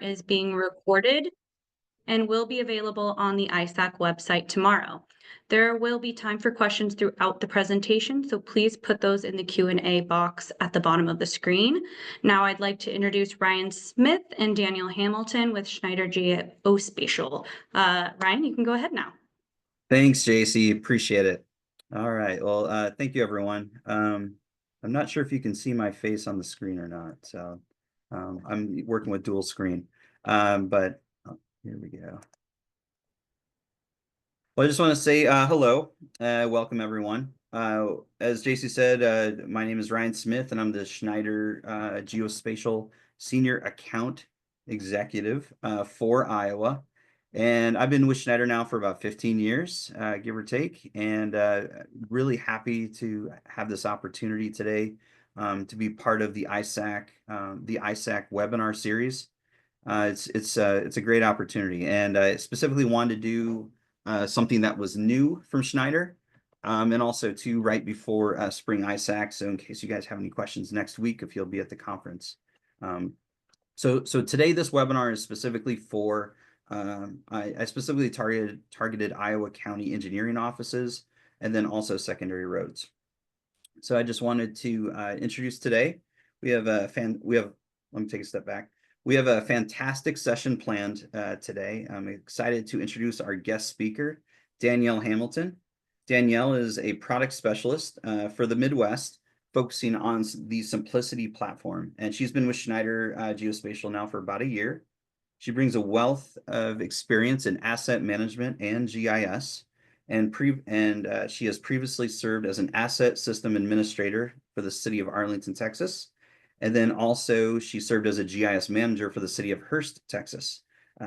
Is being recorded and will be available on the ISAC website tomorrow. There will be time for questions throughout the presentation, so please put those in the Q&A box at the bottom of the screen. Now I'd like to introduce Ryan Smith and Daniel Hamilton with Schneider Geospatial. Ryan, you can go ahead now. Thanks, JC. Appreciate it. All right. Well, thank you, everyone. I'm not sure if you can see my face on the screen or not. So I'm working with dual screen. But here we go. Well, I just want to say hello. Welcome, everyone. As JC said, my name is Ryan Smith, and I'm the Schneider Geospatial Senior Account Executive for Iowa. And I've been with Schneider now for about 15 years, give or take, and really happy to have this opportunity today to be part of the ISAC webinar series. It's a great opportunity, and I specifically wanted to do something that was new from Schneider, and also too right before spring ISAC. So in case you guys have any questions next week, if you'll be at the conference. So today this webinar is specifically for I specifically targeted Iowa County engineering offices and then also secondary roads. So I just wanted to introduce today. Let me take a step back. We have a fantastic session planned today. I'm excited to introduce our guest speaker, Danielle Hamilton. Danielle is a product specialist for the Midwest, focusing on the Simplicity platform. And she's been with Schneider Geospatial now for about a year. She brings a wealth of experience in asset management and GIS, and she has previously served as an asset system administrator for the city of Arlington, Texas. And then also she served as a GIS manager for the city of Hurst, Texas.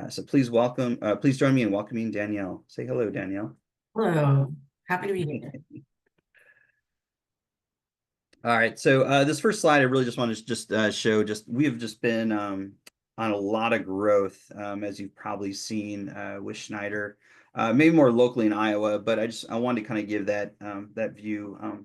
So please join me in welcoming Danielle. Say hello, Danielle. Hello, happy to be here. All right, so this first slide, I really just want to show we have just been on a lot of growth, as you've probably seen with Schneider, maybe more locally in Iowa, but I wanted to kind of give that view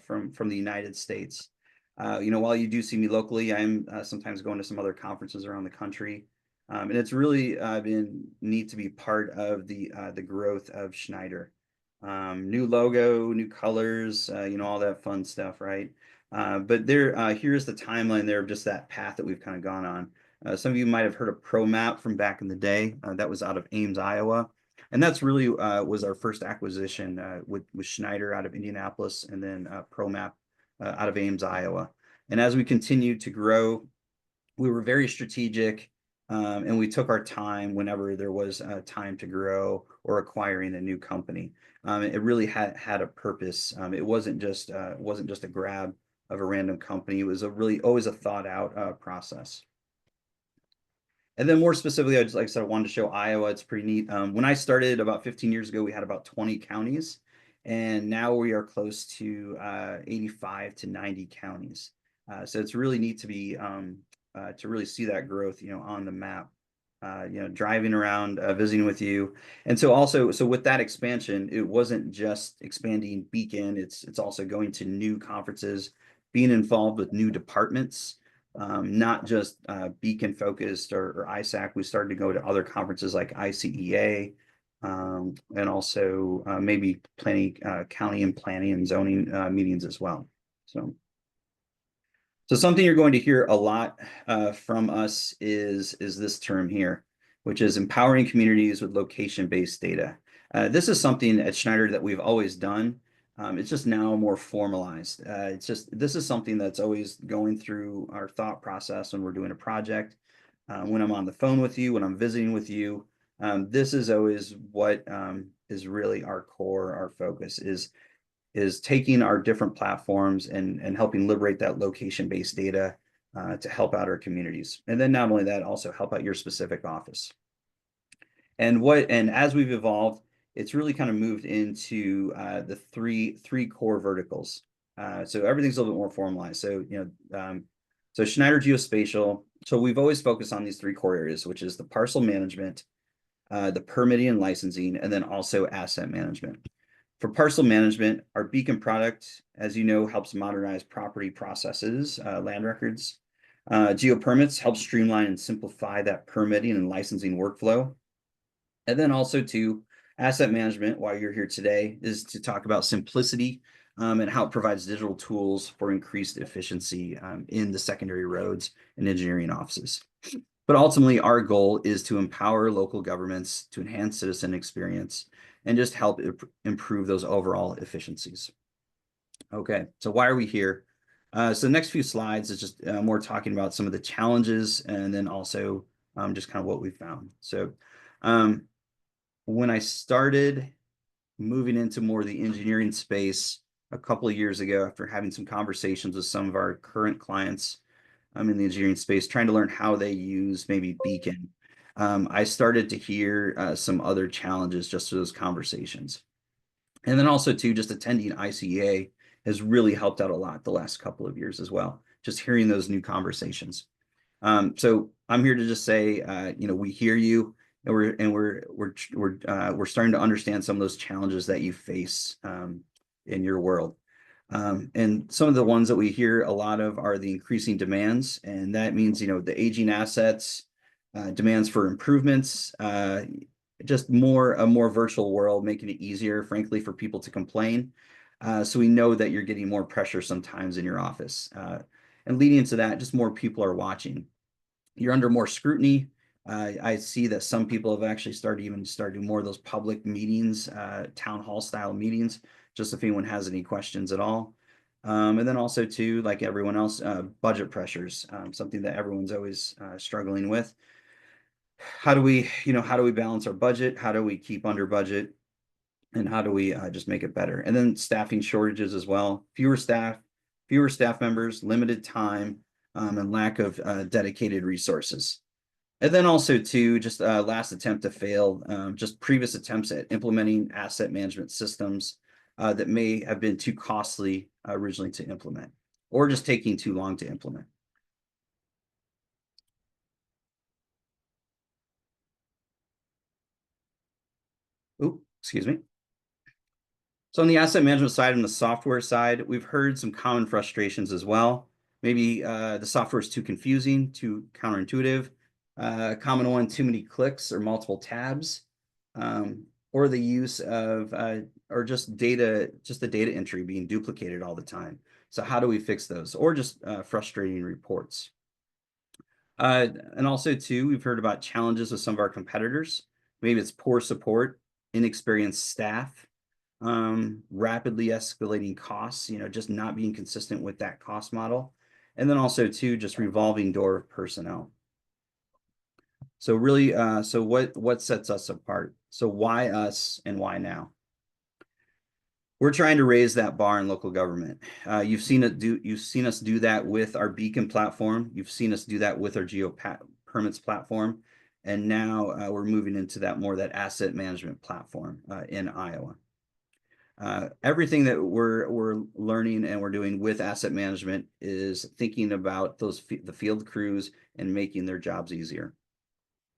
from the United States. While you do see me locally, I'm sometimes going to some other conferences around the country, and it's really been neat to be part of the growth of Schneider. New logo, new colors, all that fun stuff, right? But here's the timeline there of just that path that we've kind of gone on. Some of you might have heard of ProMap from back in the day. That was out of Ames, Iowa. And that's really was our first acquisition with Schneider out of Indianapolis, and then ProMap out of Ames, Iowa. And as we continued to grow, we were very strategic, and we took our time whenever there was time to grow or acquiring a new company. It really had a purpose. It wasn't just a grab of a random company. It was always a thought out process. And then more specifically, like I said, I wanted to show Iowa. It's pretty neat. When I started about 15 years ago, we had about 20 counties, and now we are close to 85 to 90 counties. So it's really neat to be to really see that growth, on the map. Driving around, visiting with you. And so with that expansion, it wasn't just expanding Beacon, it's also going to new conferences, being involved with new departments, not just Beacon focused or ISAC. We started to go to other conferences like ICEA, and also maybe county and planning and zoning meetings as well. So something you're going to hear a lot from us is this term here, which is empowering communities with location-based data. This is something at Schneider that we've always done. It's just now more formalized. This is something that's always going through our thought process when we're doing a project, when I'm on the phone with you, when I'm visiting with you. This is always what is really our core, our focus is taking our different platforms and helping liberate that location-based data to help out our communities. And then not only that, also help out your specific office. And as we've evolved, it's really kind of moved into the three core verticals. So everything's a little bit more formalized. So, so Schneider Geospatial, so we've always focused on these three core areas, which is the parcel management, the permitting and licensing, and then also asset management. For parcel management, our Beacon product, as you know, helps modernize property processes, land records. Geo permits help streamline and simplify that permitting and licensing workflow. And then also to asset management, why you're here today, is to talk about simplicity and how it provides digital tools for increased efficiency in the secondary roads and engineering offices. But ultimately, our goal is to empower local governments to enhance citizen experience and just help improve those overall efficiencies. Okay, so why are we here? So the next few slides is just more talking about some of the challenges and then also just kind of what we found. So when I started moving into more of the engineering space a couple of years ago, after having some conversations with some of our current clients in the engineering space, trying to learn how they use maybe Beacon, I started to hear some other challenges just through those conversations. And then also too, just attending ICEA has really helped out a lot the last couple of years as well, just hearing those new conversations. So I'm here to just say, we hear you, and we're starting to understand some of those challenges that you face in your world. And some of the ones that we hear a lot of are the increasing demands, and that means the aging assets, demands for improvements, just a more virtual world, making it easier, frankly, for people to complain. So we know that you're getting more pressure sometimes in your office. And leading into that, just more people are watching. You're under more scrutiny. I see that some people have actually started more of those public meetings, town hall style meetings, just if anyone has any questions at all. And then also too, like everyone else, budget pressures, something that everyone's always struggling with. How do we balance our budget? How do we keep under budget? And how do we just make it better? And then staffing shortages as well. Fewer staff members, limited time, and lack of dedicated resources. And then also too, just last attempt to fail, just previous attempts at implementing asset management systems that may have been too costly originally to implement, or just taking too long to implement. Ooh, excuse me. So on the asset management side and the software side, we've heard some common frustrations as well. Maybe the software is too confusing, too counterintuitive. Common one, too many clicks or multiple tabs, or the use of or just the data entry being duplicated all the time. So how do we fix those? Or just frustrating reports. And also too, we've heard about challenges with some of our competitors. Maybe it's poor support, inexperienced staff, rapidly escalating costs, just not being consistent with that cost model. And then also too, just revolving door of personnel. So really, so what sets us apart? So why us and why now? We're trying to raise that bar in local government. You've seen us do that with our Beacon platform. You've seen us do that with our Geo permits platform. And now we're moving into that asset management platform in Iowa. Everything that we're learning and we're doing with asset management is thinking about the field crews and making their jobs easier.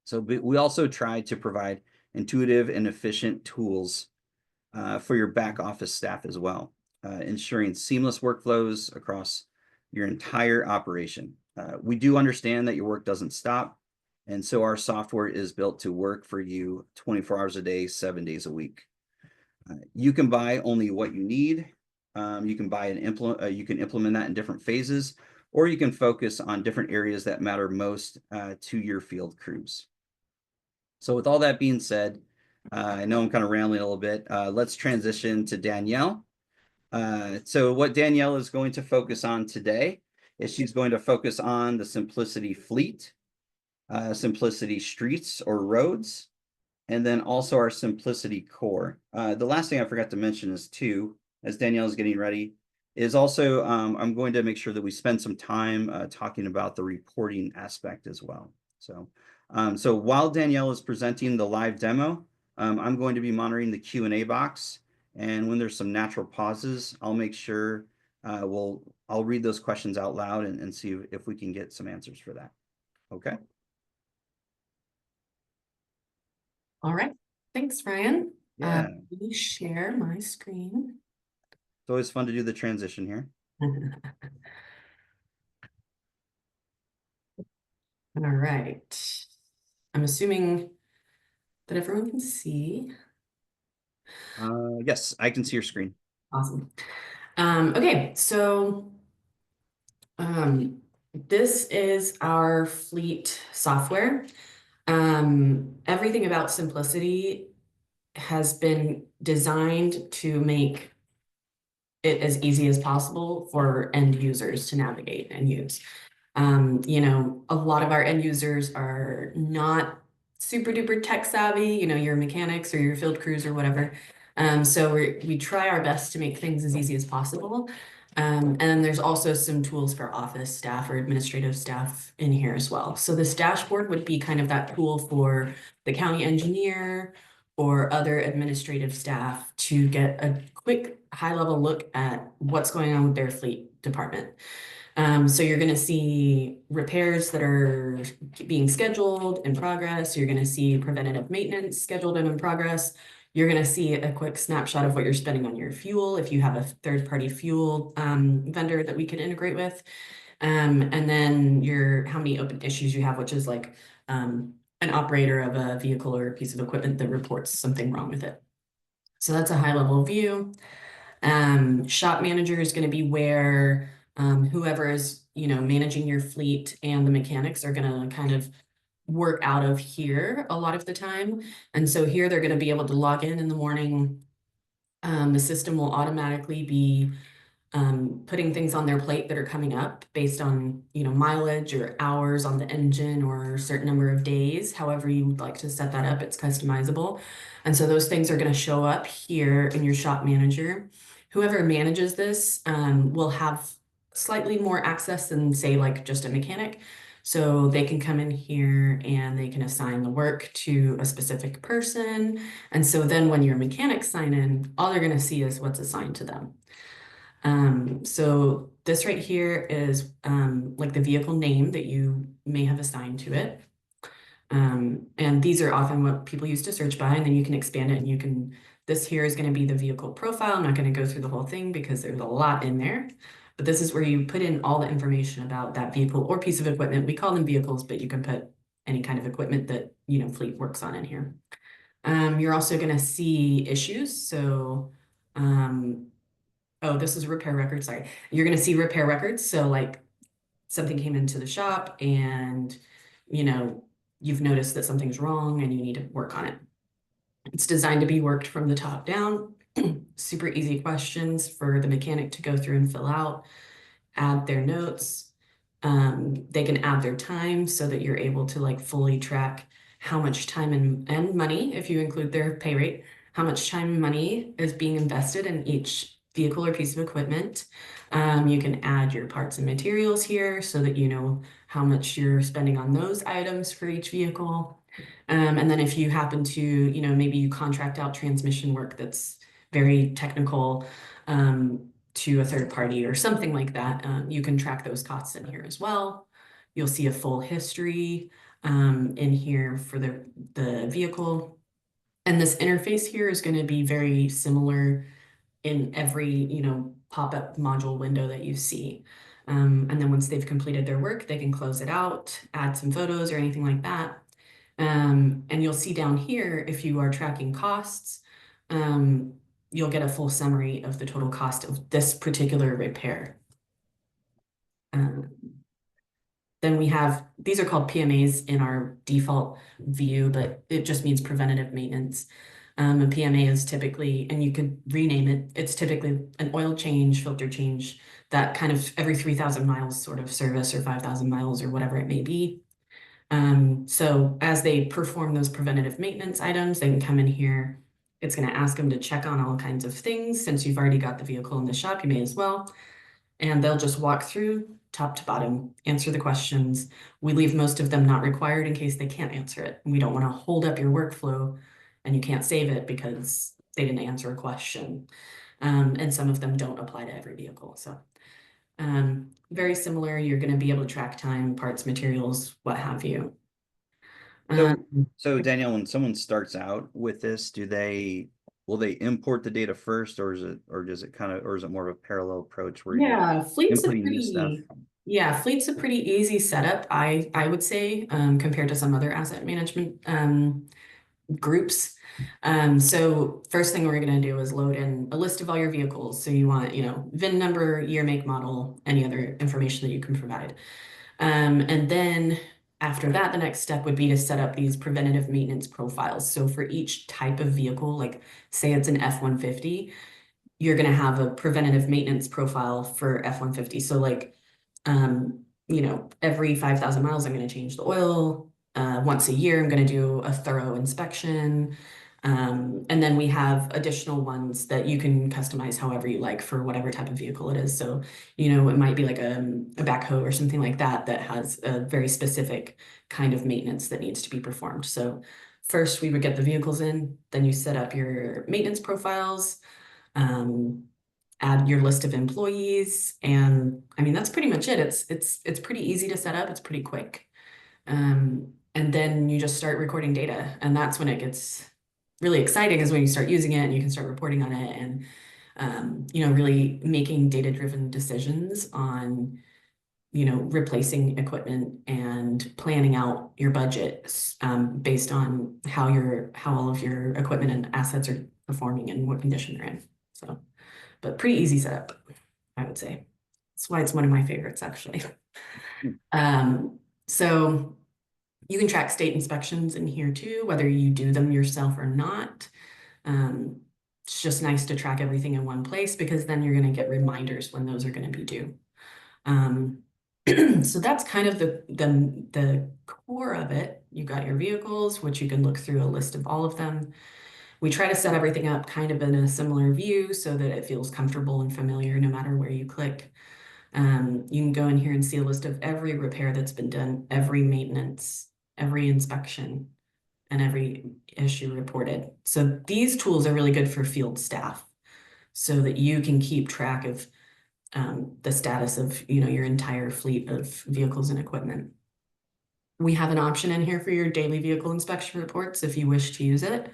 So we also try to provide intuitive and efficient tools for your back office staff as well, ensuring seamless workflows across your entire operation. We do understand that your work doesn't stop, and so our software is built to work for you 24 hours a day, 7 days a week. You can buy only what you need. You can buy and implement. You can implement that in different phases, or you can focus on different areas that matter most to your field crews. So with all that being said, I know I'm kind of rambling a little bit. Let's transition to Danielle. So what Danielle is going to focus on today is she's going to focus on the Simplicity Fleet, Simplicity Streets or Roads, and then also our Simplicity Core. The last thing I forgot to mention is too, as Danielle is getting ready, is also I'm going to make sure that we spend some time talking about the reporting aspect as well. So while Danielle is presenting the live demo, I'm going to be monitoring the Q&A box. And when there's some natural pauses, I'll make sure I'll read those questions out loud and see if we can get some answers for that. Okay. All right. Thanks, Ryan. Yeah. Let me share my screen. It's always fun to do the transition here. All right. I'm assuming that everyone can see. Yes, I can see your screen. Awesome. Okay, so this is our fleet software. Everything about simplicity has been designed to make it as easy as possible for end users to navigate and use. You know, a lot of our end users are not super duper tech savvy, you know, your mechanics or your field crews or whatever. So we try our best to make things as easy as possible. And then there's also some tools for office staff or administrative staff in here as well. So this dashboard would be kind of that tool for the county engineer or other administrative staff to get a quick high-level look at what's going on with their fleet department. So you're going to see repairs that are being scheduled in progress. You're going to see preventative maintenance scheduled and in progress. You're going to see a quick snapshot of what you're spending on your fuel if you have a third-party fuel vendor that we can integrate with. And then how many open issues you have, which is like an operator of a vehicle or a piece of equipment that reports something wrong with it. So that's a high-level view. Shop manager is going to be where whoever is, you know, managing your fleet and the mechanics are going to kind of work out of here a lot of the time. And so here they're going to be able to log in the morning. The system will automatically be putting things on their plate that are coming up based on, you know, mileage or hours on the engine or a certain number of days. However you would like to set that up, it's customizable. And so those things are going to show up here in your shop manager. Whoever manages this will have slightly more access than, say, like just a mechanic. So they can come in here and they can assign the work to a specific person. And so then when your mechanics sign in, all they're going to see is what's assigned to them. So this right here is like the vehicle name that you may have assigned to it. And these are often what people use to search by, and then you can expand it and you can, this here is going to be the vehicle profile. I'm not going to go through the whole thing because there's a lot in there, but this is where you put in all the information about that vehicle or piece of equipment. We call them vehicles, but you can put any kind of equipment that, you know, fleet works on in here. You're also going to see issues. So, oh, this is repair records. Sorry. You're going to see repair records. So like something came into the shop and, you know, you've noticed that something's wrong and you need to work on it. It's designed to be worked from the top down. Super easy questions for the mechanic to go through and fill out, add their notes. They can add their time so that you're able to like fully track how much time and money, if you include their pay rate, how much time and money is being invested in each vehicle or piece of equipment. You can add your parts and materials here so that you know how much you're spending on those items for each vehicle. And then if you happen to, you know, maybe you contract out transmission work that's very technical to a third party or something like that, you can track those costs in here as well. You'll see a full history in here for the vehicle. And this interface here is going to be very similar in every, you know, pop-up module window that you see. And then once they've completed their work, they can close it out, add some photos or anything like that. And you'll see down here, if you are tracking costs, you'll get a full summary of the total cost of this particular repair. Then we have, these are called PMAs in our default view, but it just means preventative maintenance. A PMA is typically, and you could rename it, it's typically an oil change, filter change, that kind of every 3,000 miles sort of service or 5,000 miles or whatever it may be. So as they perform those preventative maintenance items, they can come in here. It's going to ask them to check on all kinds of things. Since you've already got the vehicle in the shop, you may as well. And they'll just walk through top to bottom, answer the questions. We leave most of them not required in case they can't answer it. We don't want to hold up your workflow and you can't save it because they didn't answer a question. And some of them don't apply to every vehicle. So very similar, you're going to be able to track time, parts, materials, what have you. So Danielle, when someone starts out with this, will they import the data first, or is it more of a parallel approach where Yeah, fleet's a inputting new stuff? Yeah, fleet's a pretty easy setup, I would say, compared to some other asset management groups. So first thing we're going to do is load in a list of all your vehicles. So you want, VIN number, year, make, model, any other information that you can provide. And then after that, the next step would be to set up these preventative maintenance profiles. So for each type of vehicle, like say it's an F-150, you're going to have a preventative maintenance profile for F-150. So like, every 5,000 miles, I'm going to change the oil. Once a year, I'm going to do a thorough inspection. And then we have additional ones that you can customize however you like for whatever type of vehicle it is. So, it might be like a backhoe or something like that that has a very specific kind of maintenance that needs to be performed. So first we would get the vehicles in, then you set up your maintenance profiles, add your list of employees, and I mean that's pretty much it. It's pretty easy to set up, it's pretty quick. And then you just start recording data, and that's when it gets really exciting, is when you start using it and you can start reporting on it and really making data-driven decisions on replacing equipment and planning out your budget based on how all of your equipment and assets are performing and what condition they're in. So, but pretty easy setup, I would say. That's why it's one of my favorites, actually. So you can track state inspections in here too, whether you do them yourself or not. It's just nice to track everything in one place, because then you're going to get reminders when those are going to be due. So that's kind of the core of it. You've got your vehicles, which you can look through a list of all of them. We try to set everything up kind of in a similar view so that it feels comfortable and familiar no matter where you click. You can go in here and see a list of every repair that's been done, every maintenance, every inspection, and every issue reported. So these tools are really good for field staff so that you can keep track of the status of your entire fleet of vehicles and equipment. We have an option in here for your daily vehicle inspection reports if you wish to use it.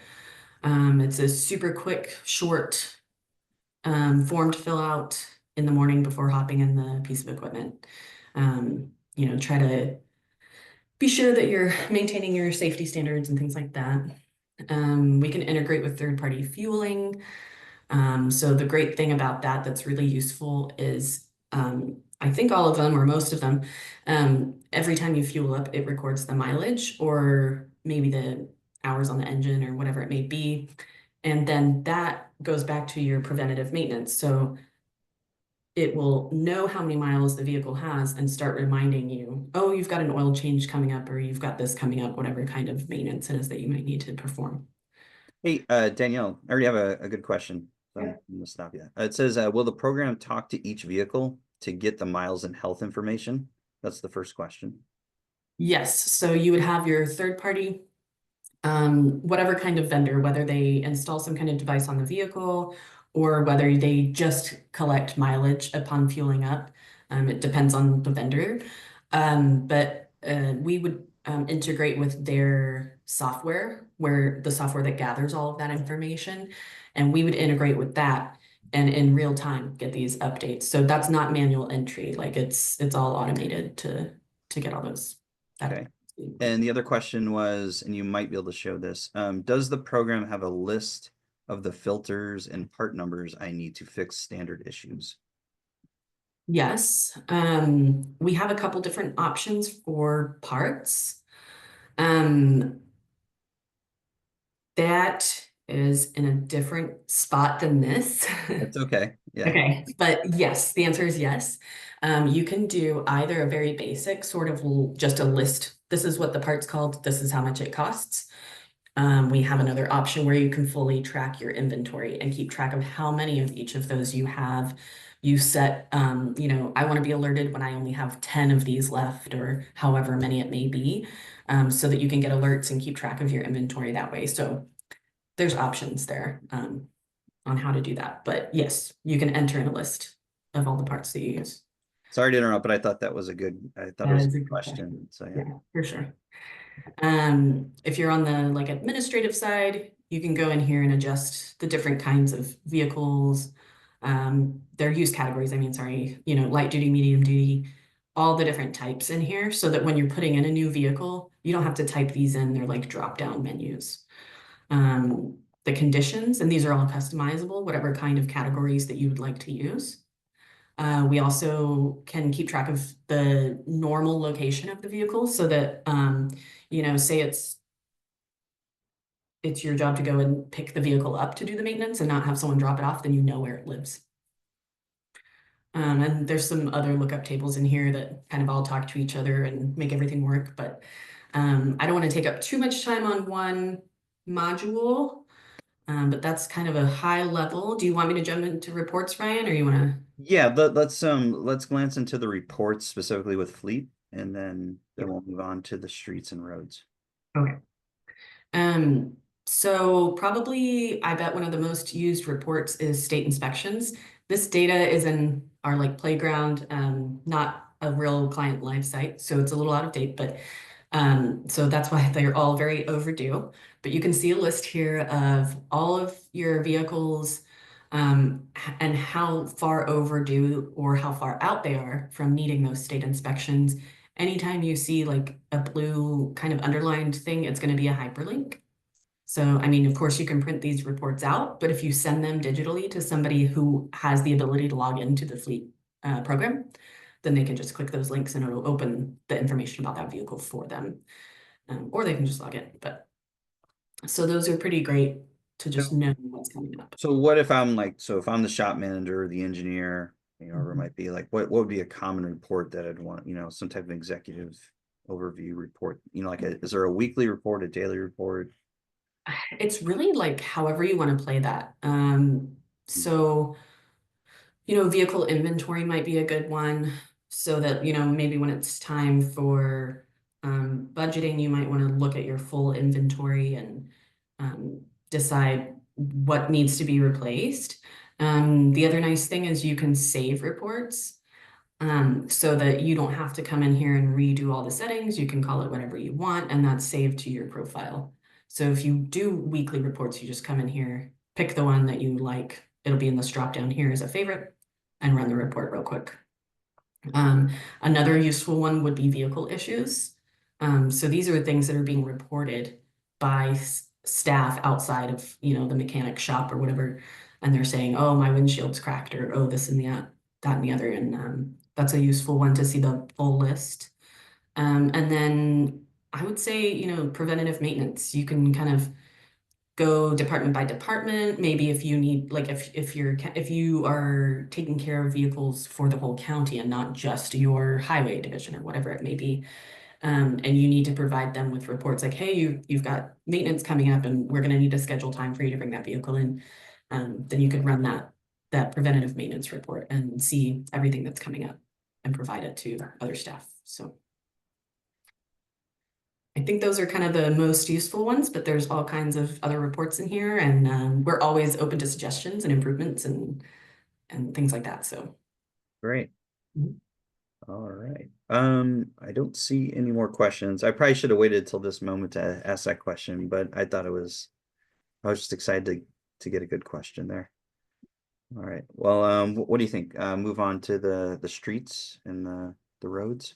It's a super quick, short form to fill out in the morning before hopping in the piece of equipment. Try to be sure that you're maintaining your safety standards and things like that. We can integrate with third-party fueling. So the great thing about that's really useful is I think all of them or most of them, every time you fuel up, it records the mileage or maybe the hours on the engine or whatever it may be. And then that goes back to your preventative maintenance. So it will know how many miles the vehicle has and start reminding you, oh, you've got an oil change coming up, or you've got this coming up, whatever kind of maintenance it is that you might need to perform. Hey, Danielle, I already have a good question. So I'm going to stop you. It says, will the program talk to each vehicle to get the miles and health information? That's the first question. Yes. So you would have your third party, whatever kind of vendor, whether they install some kind of device on the vehicle or whether they just collect mileage upon fueling up. It depends on the vendor. But we would integrate with their software, where the software that gathers all of that information, and we would integrate with that and in real time get these updates. So that's not manual entry, like it's all automated to get all those. Okay. And the other question was, and you might be able to show this, does the program have a list of the filters and part numbers I need to fix standard issues? Yes, we have a couple different options for parts. That is in a different spot than this. That's okay. Yeah. Okay, but yes, the answer is yes. You can do either a very basic sort of just a list. This is what the part's called. This is how much it costs. We have another option where you can fully track your inventory and keep track of how many of each of those you have. You set, I want to be alerted when I only have 10 of these left, or however many it may be, so that you can get alerts and keep track of your inventory that way. So there's options there on how to do that. But yes, you can enter in a list of all the parts that you use. Sorry to interrupt, but I thought that was a good question. So yeah, for sure. If you're on the administrative side, you can go in here and adjust the different kinds of vehicles, their use categories. I mean, sorry, light duty, medium duty, all the different types in here so that when you're putting in a new vehicle, you don't have to type these in. They're like drop-down menus. The conditions, and these are all customizable, whatever kind of categories that you would like to use. We also can keep track of the normal location of the vehicle so that, you know, say it's your job to go and pick the vehicle up to do the maintenance and not have someone drop it off, then you know where it lives. And there's some other lookup tables in here that kind of all talk to each other and make everything work, but I don't want to take up too much time on one module, but that's kind of a high level. Do you want me to jump into reports, Ryan, or you want to? Yeah, let's glance into the reports specifically with fleet, and then we'll move on to the streets and roads. Okay. So probably I bet one of the most used reports is state inspections. This data is in our like playground, not a real client live site, so it's a little out of date, but so that's why they're all very overdue. But you can see a list here of all of your vehicles and how far overdue or how far out they are from needing those state inspections. Anytime you see like a blue kind of underlined thing, it's going to be a hyperlink. So, I mean, of course, you can print these reports out, but if you send them digitally to somebody who has the ability to log into the fleet program, then they can just click those links and it'll open the information about that vehicle for them. Or they can just log in. But so those are pretty great to just know what's coming up. So what if I'm like, so if I'm the shop manager, the engineer, you know, whatever it might be, like what would be a common report that I'd want, you know, some type of executive overview report, you know, like is there a weekly report, a daily report? It's really like however you want to play that. So, you know, vehicle inventory might be a good one so that, you know, maybe when it's time for budgeting, you might want to look at your full inventory and decide what needs to be replaced. The other nice thing is you can save reports so that you don't have to come in here and redo all the settings. You can call it whatever you want, and that's saved to your profile. So if you do weekly reports, you just come in here, pick the one that you like. It'll be in this drop down here as a favorite and run the report real quick. Another useful one would be vehicle issues. So these are things that are being reported by staff outside of, you know, the mechanic shop or whatever. And they're saying, oh, my windshield's cracked, or oh, this and that and the other. And that's a useful one to see the full list. And then I would say, you know, preventative maintenance. You can kind of go department by department. Maybe if you need, like, if you are taking care of vehicles for the whole county and not just your highway division or whatever it may be, and you need to provide them with reports like, hey, you've got maintenance coming up, and we're going to need to schedule time for you to bring that vehicle in. Then you could run that preventative maintenance report and see everything that's coming up and provide it to other staff. So I think those are kind of the most useful ones, but there's all kinds of other reports in here, and we're always open to suggestions and improvements and things like that. So Great. Mhm. All right. I don't see any more questions. I probably should have waited till this moment to ask that question, but I thought I was just excited to get a good question there. All right. Well, what do you think? Move on to the streets and the roads.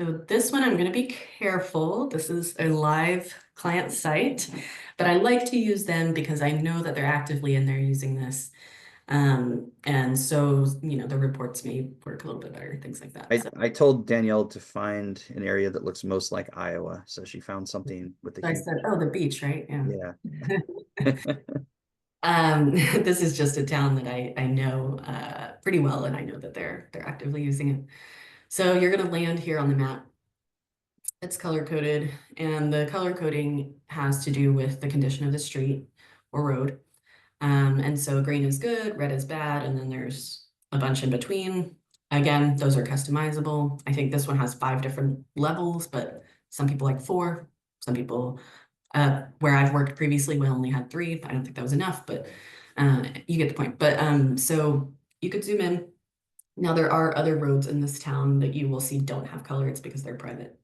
So this one, I'm going to be careful. This is a live client site, but I like to use them because I know that they're actively in there using this. And so, you know, the reports may work a little bit better, things like that. So I told Danielle to find an area that looks most like Iowa, so she found something with the I huge. said, oh, the beach, right? Yeah. This is just a town that I know pretty well, and I know that they're actively using it. So you're going to land here on the map. It's color coded, and the color coding has to do with the condition of the street or road. And so green is good, red is bad, and then there's a bunch in between. Again, those are customizable. I think this one has 5 different levels, but some people like 4. Some people, where I've worked previously, we only had 3. I don't think that was enough, but you get the point. But so you could zoom in. Now there are other roads in this town that you will see don't have color. It's because they're private.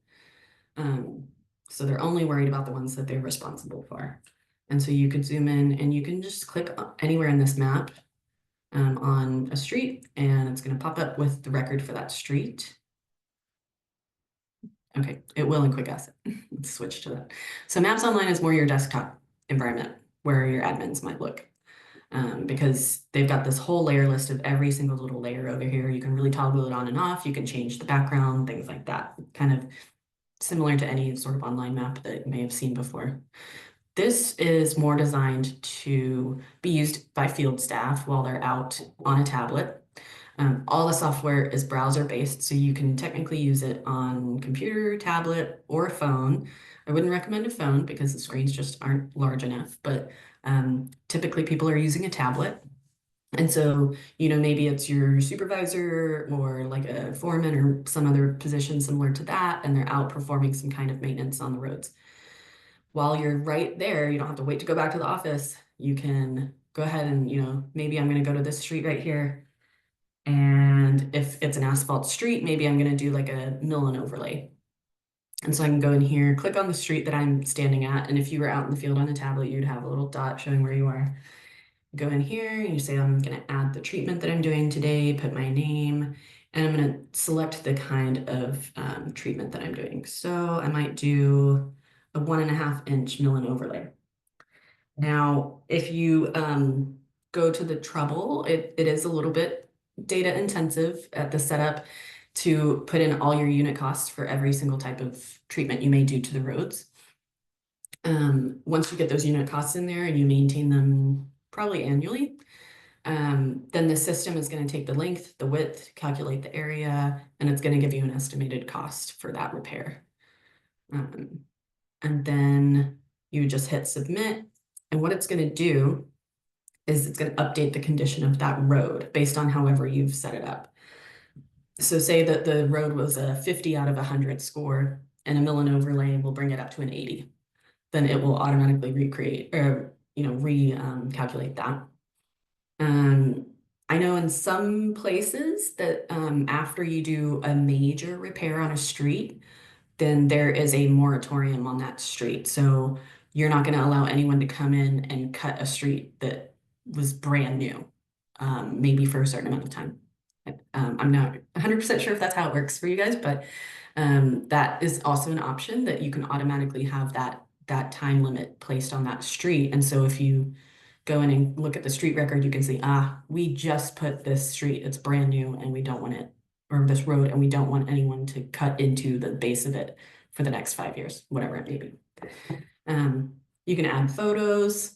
So they're only worried about the ones that they're responsible for. And so you could zoom in and you can just click anywhere in this map on a street, and it's going to pop up with the record for that street. Okay, it will in Quick Asset. Let's switch to that. So Maps Online is more your desktop environment where your admins might look. Because they've got this whole layer list of every single little layer over here. You can really toggle it on and off. You can change the background, things like that. Kind of similar to any sort of online map that you may have seen before. This is more designed to be used by field staff while they're out on a tablet. All the software is browser-based, so you can technically use it on computer, tablet, or phone. I wouldn't recommend a phone because the screens just aren't large enough, but typically people are using a tablet. And so, maybe it's your supervisor or like a foreman or some other position similar to that, and they're out performing some kind of maintenance on the roads. While you're right there, you don't have to wait to go back to the office. You can go ahead and, maybe I'm going to go to this street right here. And if it's an asphalt street, maybe I'm going to do like a mill and overlay. And so I can go in here, click on the street that I'm standing at. And if you were out in the field on a tablet, you'd have a little dot showing where you are. Go in here and you say, I'm going to add the treatment that I'm doing today, put my name, and I'm going to select the kind of treatment that I'm doing. So I might do a 1.5 inch mill and overlay. Now, if you go to the trouble, it is a little bit data intensive at the setup to put in all your unit costs for every single type of treatment you may do to the roads. Once you get those unit costs in there and you maintain them probably annually, then the system is going to take the length, the width, calculate the area, and it's going to give you an estimated cost for that repair. And then you just hit submit. And what it's going to do is it's going to update the condition of that road based on however you've set it up. So say that the road was a 50 out of 100 score and a mill and overlay will bring it up to an 80. Then it will automatically recreate or, recalculate that. I know in some places that after you do a major repair on a street, then there is a moratorium on that street. So you're not going to allow anyone to come in and cut a street that was brand new, maybe for a certain amount of time. I'm not 100% sure if that's how it works for you guys, but that is also an option that you can automatically have that time limit placed on that street. And so if you go in and look at the street record, you can see, we just put this street, it's brand new, and we don't want it, or this road, and we don't want anyone to cut into the base of it for the next 5 years, whatever it may be. You can add photos,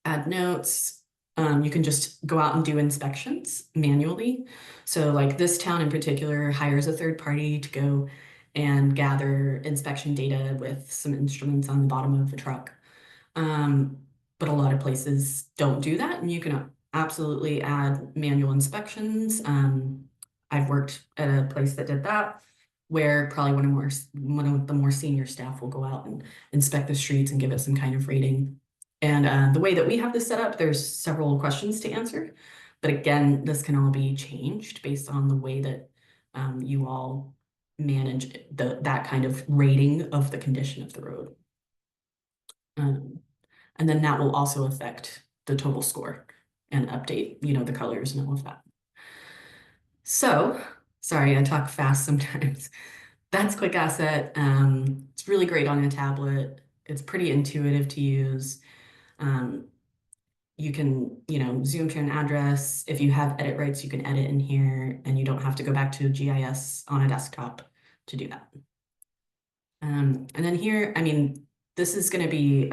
add notes. You can just go out and do inspections manually. So like this town in particular hires a third party to go and gather inspection data with some instruments on the bottom of the truck. But a lot of places don't do that, and you can absolutely add manual inspections. I've worked at a place that did that, where probably one of the more senior staff will go out and inspect the streets and give it some kind of rating. And the way that we have this set up, there's several questions to answer. But again, this can all be changed based on the way that you all manage that kind of rating of the condition of the road. And then that will also affect the total score and update, the colors and all of that. So, sorry, I talk fast sometimes. That's Quick Asset. It's really great on a tablet. It's pretty intuitive to use. You can, zoom to an address. If you have edit rights, you can edit in here, and you don't have to go back to GIS on a desktop to do that. And then here, this is going to be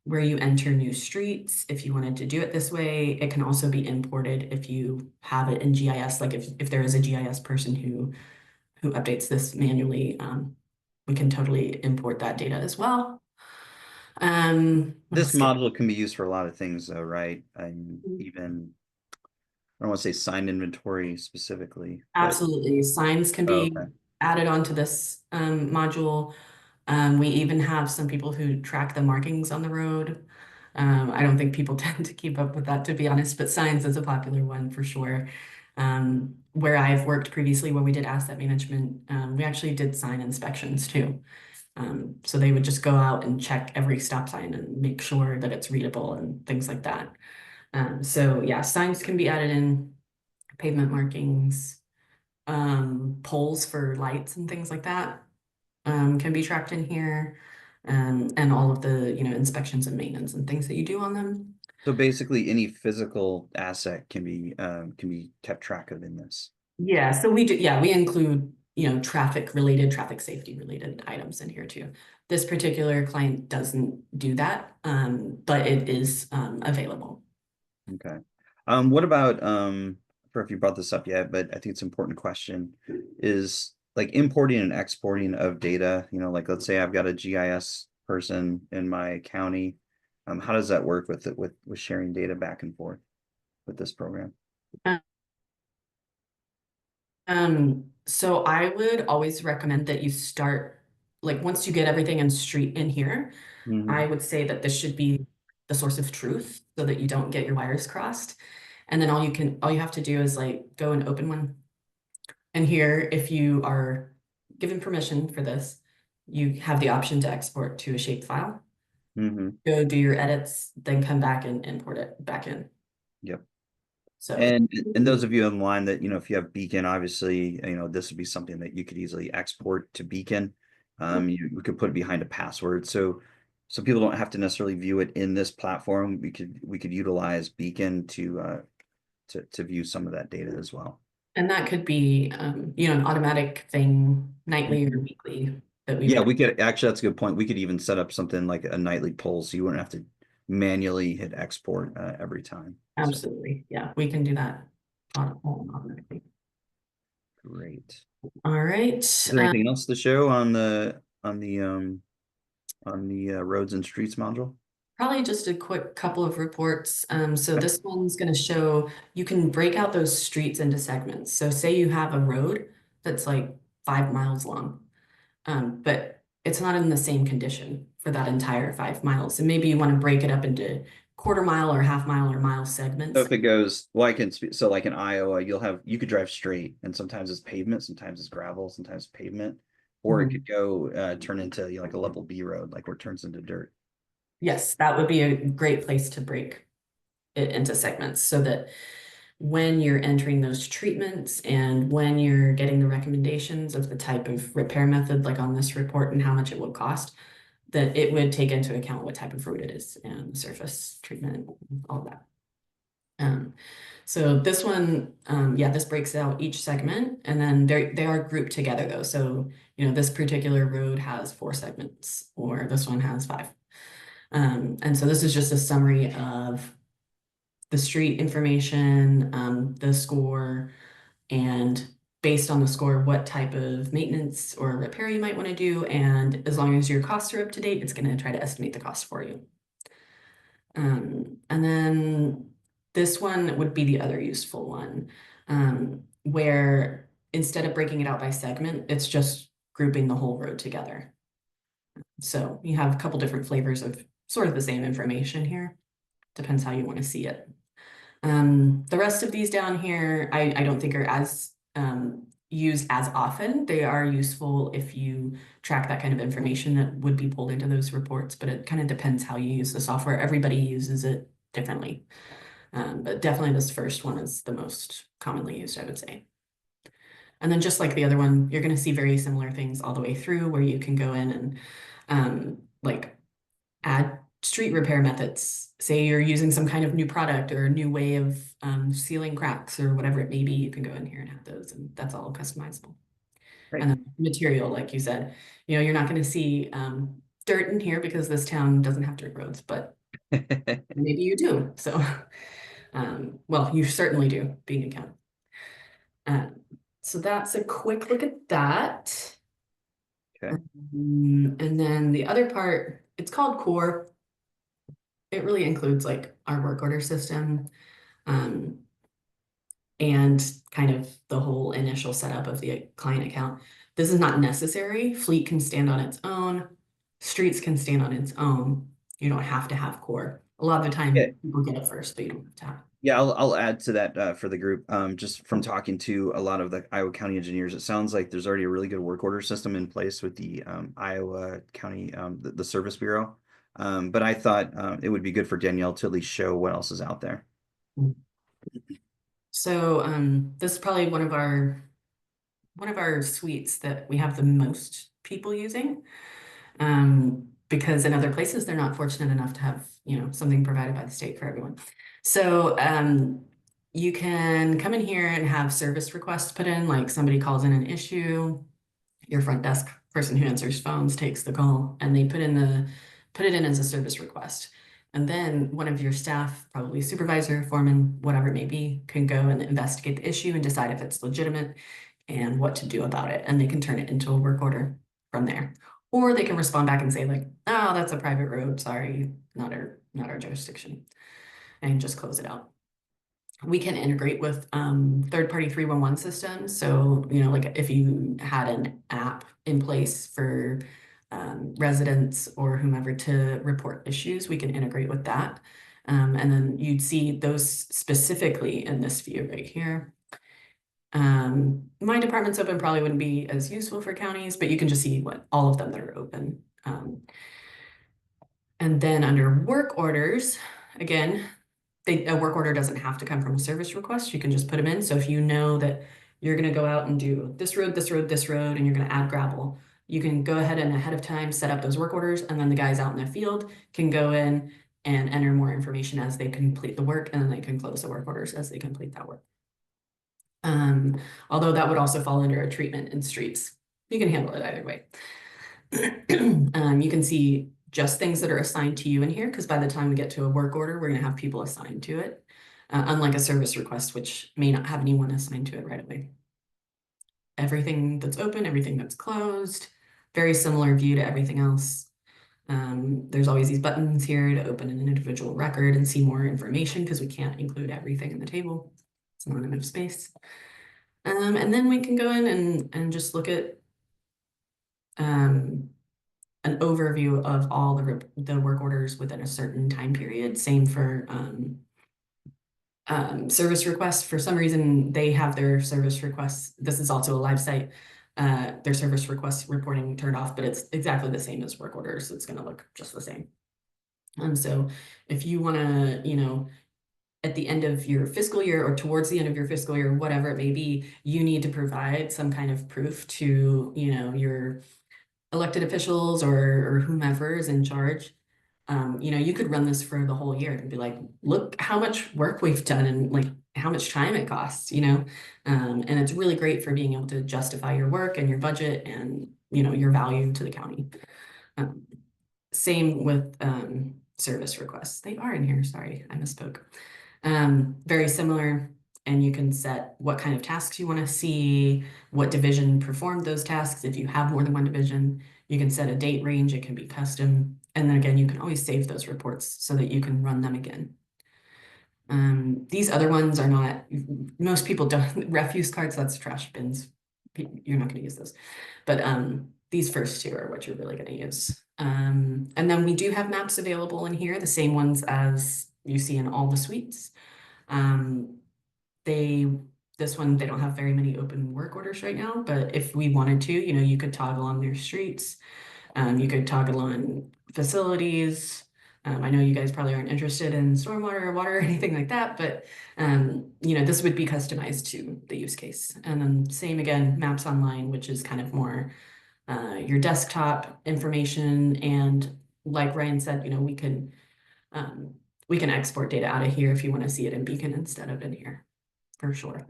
where you enter new streets. If you wanted to do it this way, it can also be imported if you have it in GIS. Like if there is a GIS person who updates this manually, we can totally import that data as well. This module can be used for a lot of things though, right? Even, I don't want to say sign inventory specifically. Absolutely. Signs can be added onto this module. We even have some people who track the markings on the road. I don't think people tend to keep up with that, to be honest, but signs is a popular one for sure. Where I've worked previously, when we did asset management, we actually did sign inspections too. So they would just go out and check every stop sign and make sure that it's readable and things like that. So yeah, signs can be added in, pavement markings. poles for lights and things like that can be tracked in here, and all of the, you know, inspections and maintenance and things that you do on them. So basically, any physical asset can be kept track of in this. Yeah, so we do, yeah, we include, you know, traffic safety related items in here too. This particular client doesn't do that, but it is available. Okay. What about for if you brought this up yet, but I think it's an important question, is like importing and exporting of data, you know, like let's say I've got a GIS person in my county. How does that work with it with sharing data back and forth with this program? So I would always recommend that you start, like, once you get everything in street in here, I would say that this should be the source of truth so that you don't get your wires crossed. And then all you have to do is like go and open one. And here, if you are given permission for this, you have the option to export to a shape file. Go do your edits, then come back and import it back in. Yep. So And those of you online that, you know, if you have Beacon, obviously, you know, this would be something that you could easily export to Beacon. We could put it behind a password. So people don't have to necessarily view it in this platform. We could utilize Beacon to view some of that data as well. and that could be, you know, an automatic thing nightly or weekly that we Yeah, would. we could actually, that's a good point. We could even set up something like a nightly poll, so you wouldn't have to manually hit export every time. So, Absolutely. Yeah, we can do that automatically. great. All right. Is there anything else to show on the roads and streets module? Probably just a quick couple of reports. So this one's going to show you can break out those streets into segments. So say you have a road that's like 5 miles long, but it's not in the same condition for that entire 5 miles. And maybe you want to break it up into quarter-mile or half-mile or mile segments. So if it goes, well, I can speak, so like in Iowa, you could drive straight and sometimes it's pavement, sometimes it's gravel, sometimes pavement, or it could go turn into, you know, like a level B road, like where it turns into dirt. Yes, that would be a great place to break it into segments so that when you're entering those treatments and when you're getting the recommendations of the type of repair method, like on this report and how much it would cost, that it would take into account what type of road it is and surface treatment, all of that. So this one, yeah, this breaks out each segment, and then they are grouped together though. So, you know, this particular road has 4 segments, or this one has 5. And so this is just a summary of the street information, the score, and based on the score, what type of maintenance or repair you might want to do. And as long as your costs are up to date, it's going to try to estimate the cost for you. And then this one would be the other useful one, where instead of breaking it out by segment, it's just grouping the whole road together. So you have a couple different flavors of sort of the same information here. Depends how you want to see it. The rest of these down here, I don't think are as used as often. They are useful if you track that kind of information that would be pulled into those reports, but it kind of depends how you use the software. Everybody uses it differently. But definitely this first one is the most commonly used, I would say. And then just like the other one, you're going to see very similar things all the way through where you can go in and like add street repair methods. Say you're using some kind of new product or a new way of sealing cracks or whatever it may be, you can go in here and have those, and that's all customizable. Right. And then material, like you said, you know, you're not going to see dirt in here because this town doesn't have dirt roads, but maybe you do. So, well, you certainly do, being a county. So that's a quick look at that. Okay. And then the other part, it's called core. It really includes like our work order system, and kind of the whole initial setup of the client account. This is not necessary. Fleet can stand on its own. Streets can stand on its own. You don't have to have core. A lot of the time, Yeah. people get it first, but you don't have to have it. Yeah, I'll add to that for the group. Just from talking to a lot of the Iowa County engineers, it sounds like there's already a really good work order system in place with the Iowa County the Service Bureau. But I thought it would be good for Danielle to at least show what else is out there. So this is probably one of our one of our suites that we have the most people using. Because in other places, they're not fortunate enough to have, you know, something provided by the state for everyone. So you can come in here and have service requests put in, like somebody calls in an issue, your front desk person who answers phones takes the call, and they put it in as a service request. And then one of your staff, probably supervisor, foreman, whatever it may be, can go and investigate the issue and decide if it's legitimate and what to do about it. And they can turn it into a work order from there. Or they can respond back and say like, oh, that's a private road, sorry, not our jurisdiction, and just close it out. We can integrate with third-party 311 systems. So, you know, like if you had an app in place for residents or whomever to report issues, we can integrate with that. And then you'd see those specifically in this view right here. My department's open probably wouldn't be as useful for counties, but you can just see what all of them that are open. And then under work orders, again, a work order doesn't have to come from a service request. You can just put them in. So if you know that you're going to go out and do this road, this road, this road, and you're going to add gravel, you can go ahead and ahead of time set up those work orders, and then the guys out in the field can go in and enter more information as they complete the work, and then they can close the work orders as they complete that work. Although that would also fall under a treatment in streets. You can handle it either way. You can see just things that are assigned to you in here, because by the time we get to a work order, we're going to have people assigned to it, unlike a service request, which may not have anyone assigned to it right away. Everything that's open, everything that's closed, very similar view to everything else. There's always these buttons here to open an individual record and see more information, because we can't include everything in the table. It's not enough space. And then we can go in and just look at an overview of all the work orders within a certain time period. Same for service requests. For some reason, they have their service requests. This is also a live site. Their service request reporting turned off, but it's exactly the same as work orders. It's going to look just the same. So if you want to, you know, at the end of your fiscal year or towards the end of your fiscal year, whatever it may be, you need to provide some kind of proof to, you know, your elected officials or whomever is in charge. You know, you could run this for the whole year and be like, look how much work we've done and like how much time it costs, you know, and it's really great for being able to justify your work and your budget and, you know, your value to the county. Same with service requests. They are in here. Sorry, I misspoke. Very similar. And you can set what kind of tasks you want to see, what division performed those tasks. If you have more than one division, you can set a date range. It can be custom. And then again, you can always save those reports so that you can run them again. These other ones are not, most people don't, refuse carts, that's trash bins. You're not going to use those. But these first two are what you're really going to use. And then we do have maps available in here, the same ones as you see in all the suites. This one, they don't have very many open work orders right now, but if we wanted to, you know, you could toggle on their streets. You could toggle on facilities. I know you guys probably aren't interested in stormwater or water or anything like that, but you know, this would be customized to the use case. And then same again, maps online, which is kind of more your desktop information. And like Ryan said, you know, we can export data out of here if you want to see it in Beacon instead of in here, for sure.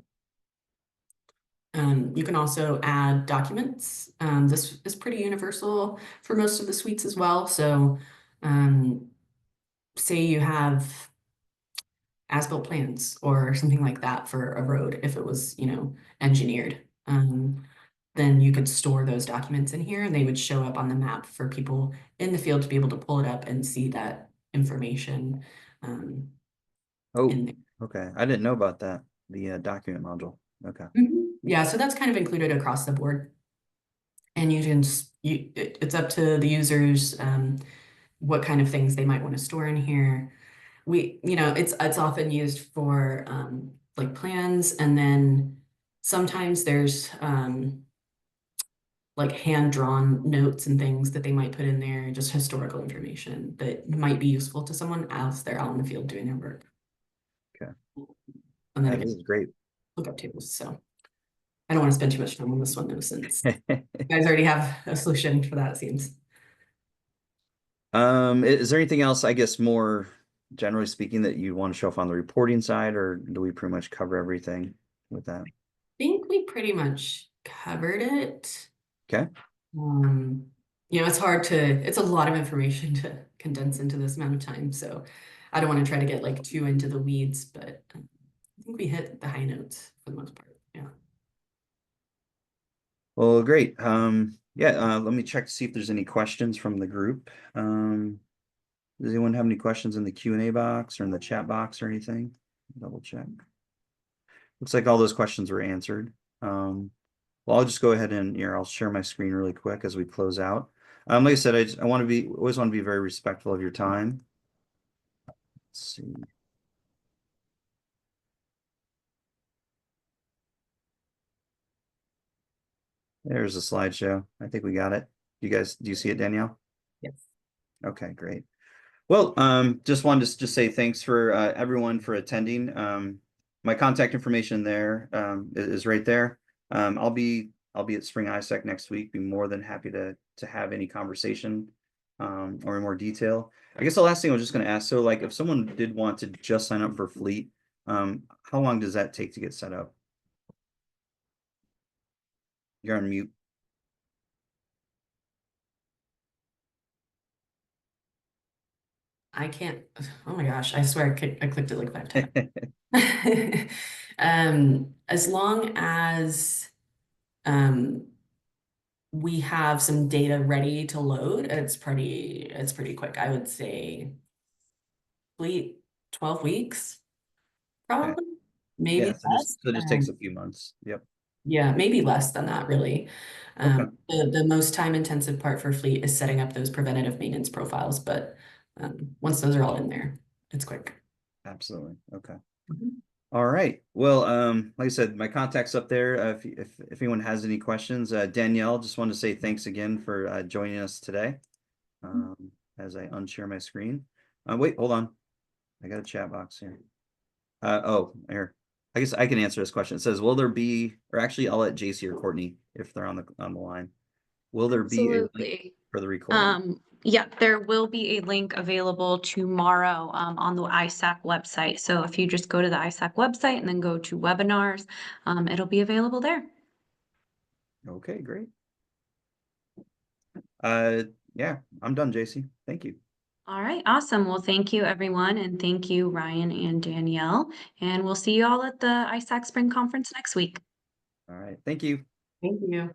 You can also add documents. This is pretty universal for most of the suites as well. So say you have as-built plans or something like that for a road, if it was, you know, engineered, then you could store those documents in here and they would show up on the map for people in the field to be able to pull it up and see that information. Okay. I didn't know about that. The document module. Okay. Yeah, so that's kind of included across the board. And you can, it's up to the users what kind of things they might want to store in here. You know, it's often used for like plans, and then sometimes there's like hand-drawn notes and things that they might put in there, just historical information that might be useful to someone as they're out in the field doing their work. Okay. And then This is great. Lookup tables. So I don't want to spend too much time on this one though, since you guys already have a solution for that, it seems. Is there anything else, I guess, more generally speaking, that you want to show off on the reporting side, or do we pretty much cover everything with that? I think we pretty much covered it. Okay. It's a lot of information to condense into this amount of time, so I don't want to try to get like too into the weeds, but I think we hit the high notes for the most part. Yeah. Well, great. Yeah, let me check to see if there's any questions from the group. Does anyone have any questions in the Q&A box or in the chat box or anything? Double check. Looks like all those questions were answered. Well, I'll just go ahead and I'll share my screen really quick as we close out. Like I said, I always want to be very respectful of your time. Let's see. There's a slideshow. I think we got it. Do you see it, Danielle? Yes. Okay, great. Well, just wanted to just say thanks for everyone for attending. My contact information there is right there. I'll be at Spring ISAC next week. Be more than happy to have any conversation or in more detail. I guess the last thing I was just going to ask, so like if someone did want to just sign up for Fleet, how long does that take to get set up? You're on mute. I can't, oh my gosh, I swear I clicked it like 5 times. As long as we have some data ready to load, it's pretty quick. I would say Fleet 12 weeks, probably, maybe Yeah, less. so it just takes a few months. Yep. Yeah, maybe less than that, really. Okay. The most time-intensive part for Fleet is setting up those preventative maintenance profiles, but once those are all in there, it's quick. Absolutely. Okay. Mhm. All right. Well, like I said, my contact's up there. If anyone has any questions, Danielle, just wanted to say thanks again for joining us today. As I unshare my screen. Wait, hold on. I got a chat box here. Oh, here. I guess I can answer this question. It says, will there be, or actually I'll let JC or Courtney if they're on the line. Will there be a link Absolutely. for the recording? Yeah, there will be a link available tomorrow on the ISAC website. So if you just go to the ISAC website and then go to webinars, it'll be available there. Okay, great. Yeah, I'm done, JC. Thank you. All right, awesome. Well, thank you, everyone. And thank you, Ryan and Danielle. And we'll see you all at the ISAC Spring Conference next week. All right. Thank you. Thank you.